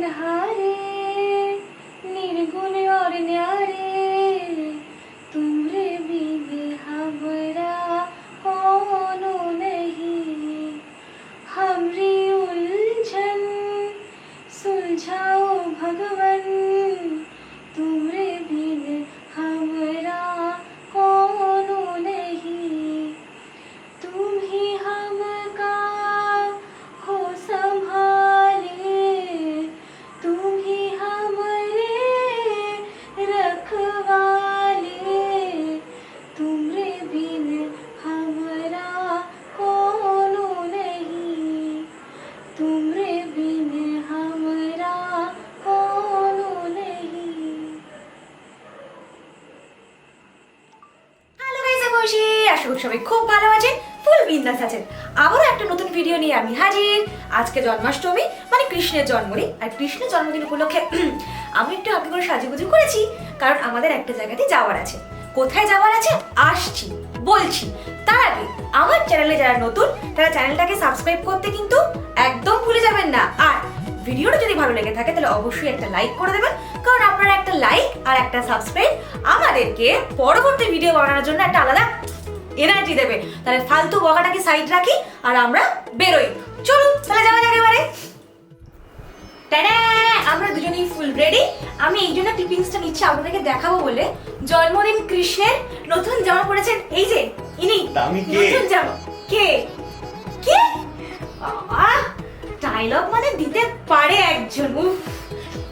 अनहारे, निर्गुण और न्यारे, तुमरे बिन हमरा कोनो नहीं। हमरी उलझन सुलझाओ भगवन, तुमरे बिन हमरा कोनो नहीं। तुम ही हमका हो संभाले, तुम ही हमरे रखवाले, तुमरे बिन हमरा कोनो नहीं, तुमरे बिन हमरा कोनो नहीं। হ্যালো গাইস, আমি ঐশী। আশা করি সবাই খুব ভালো আছেন, ফুল বিন্দাস আছেন। আবারও একটা নতুন ভিডিও নিয়ে আমি হাজির। আজকে জন্মাষ্টমী, মানে কৃষ্ণের জন্মদিন। আর কৃষ্ণের জন্মদিন উপলক্ষে আমি একটু আগে করে সাজুগুজু করেছি, কারণ আমাদের একটা জায়গাতে যাওয়ার আছে। কোথায় যাওয়ার আছে আসছি, বলছি। তার আগে আমার চ্যানেলে যারা নতুন, তারা চ্যানেলটাকে সাবস্ক্রাইব করতে কিন্তু একদম ভুলে যাবেন না। আর ভিডিওটা যদি ভালো লেগে থাকে তাহলে অবশ্যই একটা লাইক করে দেবেন, কারণ আপনারা একটা লাইক আর একটা সাবস্ক্রাইব আমাদেরকে পরবর্তী ভিডিও বানানোর জন্য একটা আলাদা এনার্জি দেবে। তাহলে ফালতু বকাটাকে সাইড রাখি আর আমরা বেরোই। চলুন তাহলে যাওয়া যাক এবারে। টাটা! আমরা দুজনেই ফুল রেডি। আমি এই জন্য ক্লিপিংসটা নিচ্ছি আপনাদেরকে দেখাবো বলে। জন্মদিন কৃষ্ণের, নতুন জামা পরেছেন এই যে ইনি। নতুন জামা কে কে ডায়লগ মানে দিতে পারে একজন।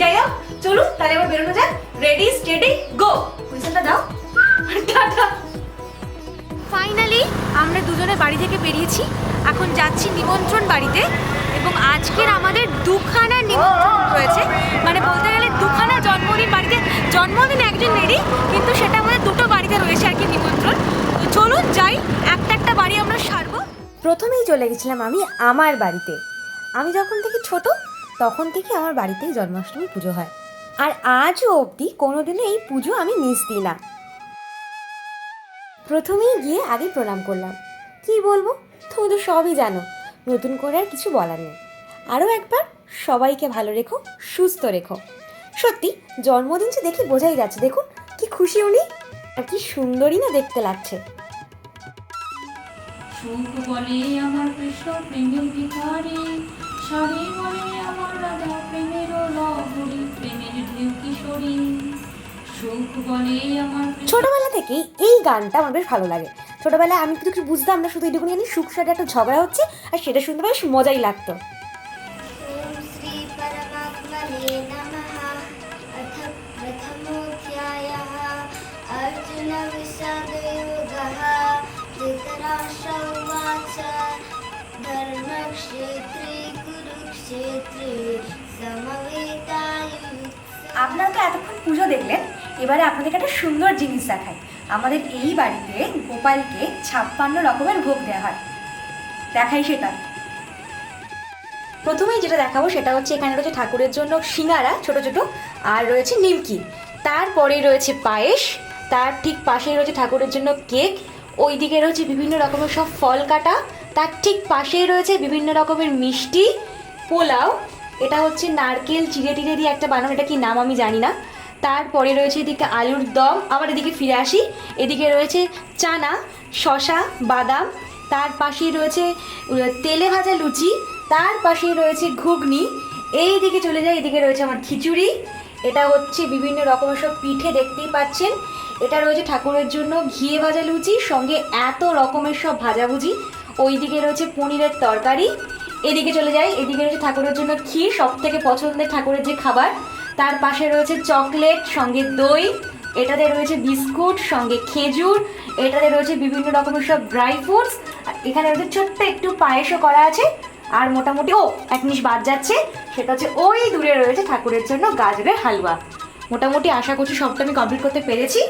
যাই হোক, চলুন তাহলে এবার বেরোনো যাক। Ready steady go. হুইসেলটা দাও। টাটা। ফাইনালি আমরা দুজনে বাড়ি থেকে বেরিয়েছি। এখন যাচ্ছি নিমন্ত্রণ বাড়িতে, এবং আজকের আমাদের দুখানা নিমন্ত্রণ রয়েছে। মানে বলতে গেলে দুখানা জন্মদিন বাড়িতে। জন্মদিন একজন রেডি, কিন্তু সেটা আমাদের দুটো বাড়িতে রয়েছে আর কি নিমন্ত্রণ। তো চলুন যাই, একটা একটা বাড়ি আমরা সারবো। প্রথমেই চলে গেছিলাম আমি আমার বাড়িতে। আমি যখন থেকে ছোট তখন থেকে আমার বাড়িতেই জন্মাষ্টমী পুজো হয়, আর আজও অবধি কোনোদিনও এই পুজো আমি মিস দিই না। প্রথমেই গিয়ে আগে প্রণাম করলাম। কি বলবো, তুমি তো সবই জানো, নতুন করে আর কিছু বলার নেই। আরও একবার সবাইকে ভালো রেখো, সুস্থ রেখো। সত্যি জন্মদিন যে দেখে বোঝাই যাচ্ছে, দেখুন কি খুশি উনি, আর কি সুন্দরই না দেখতে লাগছে। সুখ বলে আমার কৃষ্ণ প্রেমের ভিখারি, সারি বলে আমার রাধা প্রেমের লহরী, প্রেমের ঢেউ কিশোরী। সুখ বলে আমার ছোটবেলা থেকেই এই গানটা আমার বেশ ভালো লাগে। ছোটবেলায় আমি কিছু বুঝতাম না, শুধু এইটুকুনি জানি সুখ সাথে একটা ঝগড়া হচ্ছে, আর সেটা শুনতে বেশ মজাই লাগতো। শ্রী পরমাত্মনে নমঃ। অথ প্রথমোধ্যায়ঃ অর্জুন বিষাদ যোগঃ। ধৃতরাষ্ট্র উবাচ ধর্মক্ষেত্রে কুরুক্ষেত্রে সমবেতায়ুৎসব। আপনারা তো এতক্ষণ পুজো দেখলেন, এবারে আপনাদেরকে একটা সুন্দর জিনিস দেখাই। আমাদের এই বাড়িতে গোপালকে 56 রকমের ভোগ দেওয়া হয়, দেখাই সেটা। প্রথমেই যেটা দেখাবো সেটা হচ্ছে এখানে রয়েছে ঠাকুরের জন্য সিঙ্গারা ছোট ছোট, আর রয়েছে নিমকি। তারপরে রয়েছে পায়েস, তার ঠিক পাশেই রয়েছে ঠাকুরের জন্য কেক। ওই দিকে রয়েছে বিভিন্ন রকমের সব ফল কাটা, তার ঠিক পাশেই রয়েছে বিভিন্ন রকমের মিষ্টি, পোলাও। এটা হচ্ছে নারকেল চিড়ে টিড়ে দিয়ে একটা বানানো, এটা কি নাম আমি জানি না। তারপরে রয়েছে এদিকে আলুর দম। আবার এদিকে ফিরে আসি, এদিকে রয়েছে চানা, শশা, বাদাম। তার পাশেই রয়েছে তেলে ভাজা লুচি, তার পাশেই রয়েছে ঘুগনি। এই দিকে চলে যায়, এদিকে রয়েছে আমার খিচুড়ি। এটা হচ্ছে বিভিন্ন রকমের সব পিঠে, দেখতেই পাচ্ছেন। এটা রয়েছে ঠাকুরের জন্য ঘিয়ে ভাজা লুচি, সঙ্গে এত রকমের সব ভাজাভুজি। ওই দিকে রয়েছে পনিরের তরকারি। এদিকে চলে যাই, এদিকে রয়েছে ঠাকুরের জন্য ক্ষীর, সব থেকে পছন্দের ঠাকুরের যে খাবার। তার পাশে রয়েছে চকলেট সঙ্গে দই। এটাতে রয়েছে বিস্কুট সঙ্গে খেজুর। এটাতে রয়েছে বিভিন্ন রকমের সব ড্রাই ফ্রুটস। এখানে রয়েছে ছোট্ট একটু পায়েসও করা আছে। আর মোটামুটি এক জিনিস বাদ যাচ্ছে, সেটা হচ্ছে ওই দূরে রয়েছে ঠাকুরের জন্য গাজরের হালুয়া। মোটামুটি আশা করছি সবটা আমি কমপ্লিট করতে পেরেছি।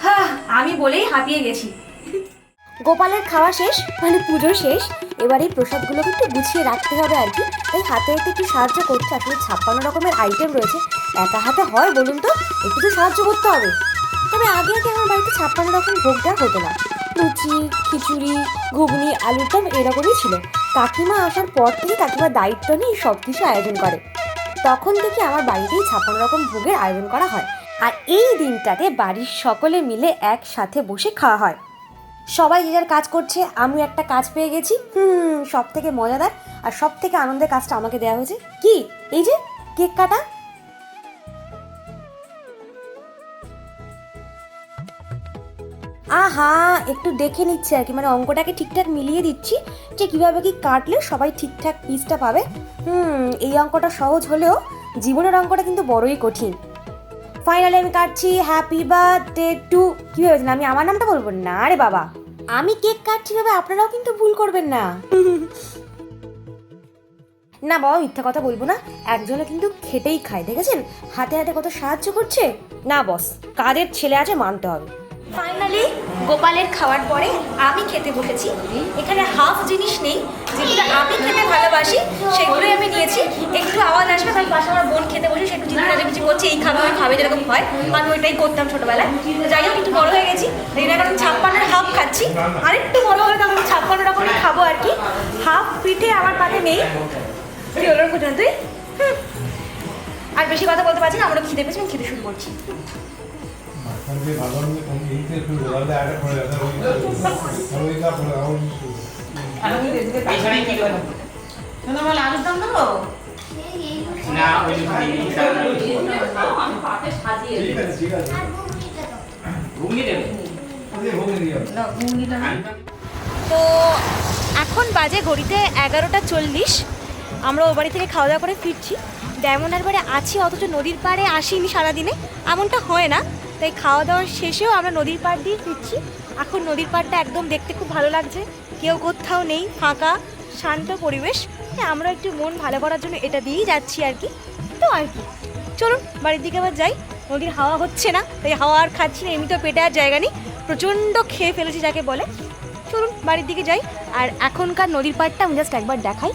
হ্যাঁ, আমি বলেই হাঁপিয়ে গেছি। গোপালের খাওয়া শেষ, মানে পুজো শেষ। এবার এই প্রসাদগুলোকে একটু গুছিয়ে রাখতে হবে আর কি, তাই হাতে হাতে একটু সাহায্য করছে। আসলে 56 রকমের আইটেম রয়েছে, একা হাতে হয় বলুন তো, একটু তো সাহায্য করতে হবে। তবে আগে আগে আমার বাড়িতে 56 রকম ভোগ দেওয়া হতো না। লুচি, খিচুড়ি, ঘুগনি, আলুর দম এরকমই ছিল। কাকিমা আসার পর থেকে কাকিমা দায়িত্ব নিয়ে সব কিছু আয়োজন করে। তখন থেকে আমার বাড়িতেই 56 রকম ভোগের আয়োজন করা হয়। আর এই দিনটাতে বাড়ির সকলে মিলে একসাথে বসে খাওয়া হয়। সবাই যে যার কাজ করছে, আমিও একটা কাজ পেয়ে গেছি। সব থেকে মজাদার আর সব থেকে আনন্দের কাজটা আমাকে দেওয়া হয়েছে। কি? এই যে কেক কাটা। আহা, একটু দেখে নিচ্ছি আর কি, মানে অঙ্কটাকে ঠিকঠাক মিলিয়ে দিচ্ছি যে কীভাবে কি কাটলে সবাই ঠিকঠাক পিসটা পাবে। এই অঙ্কটা সহজ হলেও জীবনের অঙ্কটা কিন্তু বড়ই কঠিন। ফাইনালি আমি কাটছি হ্যাপি বার্থডে টু। কী ভেবেছেন আমি আমার নামটা বলবো? না রে বাবা, আমি কেক কাটছি ভাবে আপনারাও কিন্তু ভুল করবেন না। না বাবা, মিথ্যা কথা বলবো না, একজনে কিন্তু খেটেই খায়, দেখেছেন হাতে হাতে কত সাহায্য করছে। না বস, কাদের ছেলে আছে মানতে হবে। ফাইনালি গোপালের খাওয়ার পরে আমি খেতে বসেছি। এখানে হাফ জিনিস নেই, যেগুলো আমি খেতে ভালোবাসি সেগুলোই আমি নিয়েছি। একটু আওয়াজ আসবে, তার পাশে আমার বোন খেতে বসে, সে একটু চিন্তা করছে এই খাবে ওই খাবে, যেরকম হয় আমি ওইটাই করতাম ছোটোবেলায়। তো যাই হোক, একটু বড় হয়ে গেছি, এই এখন 56-এর হাফ খাচ্ছি। আরেকটু বড় হলে তখন 56 রকমই খাবো আর কি। হাফ পিঠে আমার পাতে নেই। কি হলো পর্যন্ত তুই? আর বেশি কথা বলতে পারছি না, আমরা খিদে পেয়েছি, আমি খেতে শুরু করছি। তো এখন বাজে ঘড়িতে 11:40। আমরা ও বাড়ি থেকে খাওয়া দাওয়া করে ফিরছি। ডায়মন্ড হারবারে আছি অথচ নদীর পাড়ে আসিনি সারাদিনে, এমনটা হয় না। তাই খাওয়া দাওয়ার শেষেও আমরা নদীর পাড় দিয়ে ফিরছি। এখন নদীর পাড়টা একদম দেখতে খুব ভালো লাগছে, কেউ কোথাও নেই, ফাঁকা শান্ত পরিবেশ। আমরা একটু মন ভালো করার জন্য এটা দিয়েই যাচ্ছি আর কি। তো আর কি, চলুন বাড়ির দিকে আবার যাই। নদীর হাওয়া হচ্ছে না, তাই হাওয়া আর খাচ্ছি না, এমনি তো পেটে আর জায়গা নেই, প্রচণ্ড খেয়ে ফেলেছি যাকে বলে। চলুন বাড়ির দিকে যাই। আর এখনকার নদীর পাড়টা আমি জাস্ট একবার দেখাই।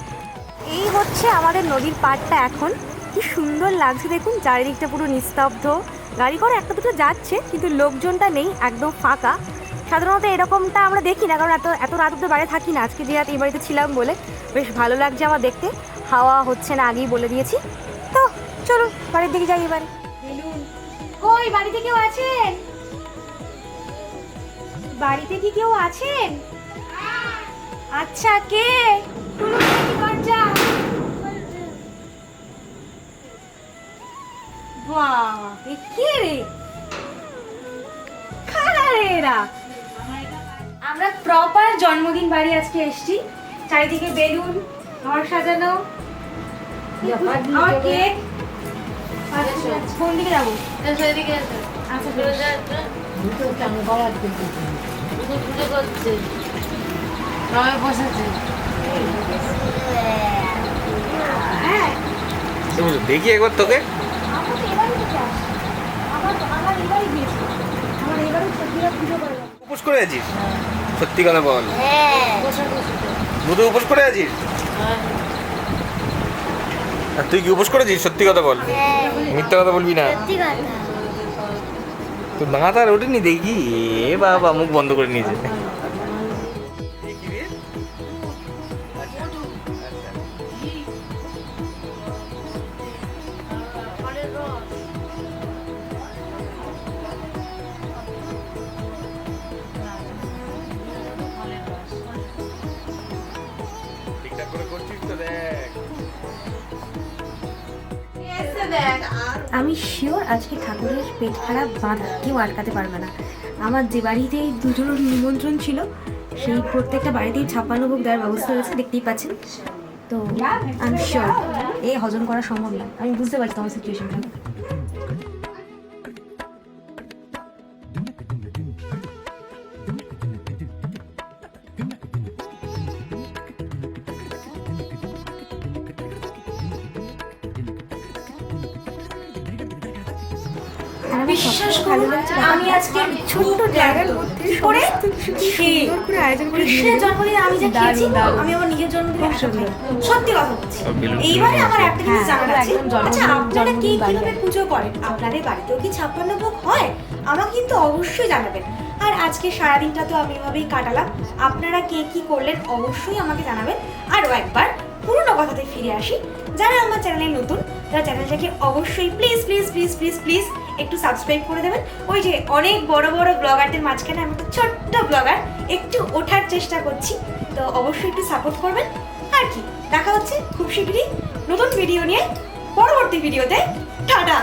এই হচ্ছে আমাদের নদীর পাড়টা এখন। কি সুন্দর লাগছে দেখুন, চারিদিকটা পুরো নিস্তব্ধ। গাড়ি করে একটা দুটো যাচ্ছে, কিন্তু লোকজনটা নেই, একদম ফাঁকা। সাধারণত এরকমটা আমরা দেখি না, কারণ এত রাত অব্দি বাইরে থাকি না। আজকে যে রাত এই বাড়িতে ছিলাম বলে বেশ ভালো লাগছে আমার দেখতে। হাওয়া হচ্ছে না, আগেই বলে দিয়েছি। তো চলুন বাড়ির দিকে যাই এবারে। কই বাড়িতে কেউ আছেন? বাড়িতে কি কেউ আছেন? আচ্ছা, কে? আমরা প্রপার জন্মদিন বাড়ি আজকে এসেছি। চারিদিকে বেলুন, ঘর সাজানো, আমার কেক। কোন দিকে যাবো? দেখি একবার তোকে। উপোস করে আছিস? সত্যি কথা বল। দুটো উপোস করে আছিস? আর তুই কি উপোস করেছিস? সত্যি কথা বল, মিথ্যা কথা বলবি না। তোর দাঁত আর ওঠেনি দেখি। এ বাবা, মুখ বন্ধ করে নিয়েছে। আমি শিওর আজকে ঠাকুরের পেট খারাপ বাঁধা, কেউ আটকাতে পারবে না। আমার যে বাড়িতেই দুজনের নিমন্ত্রণ ছিল, সেই প্রত্যেকটা বাড়িতেই 56 ভোগ দেওয়ার ব্যবস্থা হয়েছে, দেখতেই পাচ্ছেন। তো আমি শিওর এই হজম করা সম্ভব না। আমি বুঝতে পারছি তোমার সিচুয়েশনটা। বিশ্বাস করুন, আমি আজকে ছোট্ট জায়গার মধ্যে করে কৃষ্ণের জন্মদিন আমি যা খেয়েছি, আমি আমার নিজের জন্মদিন সত্যি কথা বলছি। এইবারে আমার একটা জিনিস জানার আছে, আচ্ছা আপনারা কে কিভাবে পুজো করেন? আপনাদের বাড়িতেও কি 56 ভোগ হয়? আমাকে কিন্তু অবশ্যই জানাবেন। আর আজকে সারাদিনটা তো আমি এভাবেই কাটালাম, আপনারা কে কি করলেন অবশ্যই আমাকে জানাবেন। আরও একবার পুরোনো কথাতে ফিরে আসি, যারা আমার চ্যানেলে নতুন তারা চ্যানেলটাকে অবশ্যই please please please please please একটু সাবস্ক্রাইব করে দেবেন। ওই যে অনেক বড় বড় ব্লগারদের মাঝখানে আমি একটা ছোট্ট ব্লগার, একটু ওঠার চেষ্টা করছি, তো অবশ্যই একটু সাপোর্ট করবেন। আর কি, দেখা হচ্ছে খুব শীঘ্রই নতুন ভিডিও নিয়ে পরবর্তী ভিডিওতে। টাটা।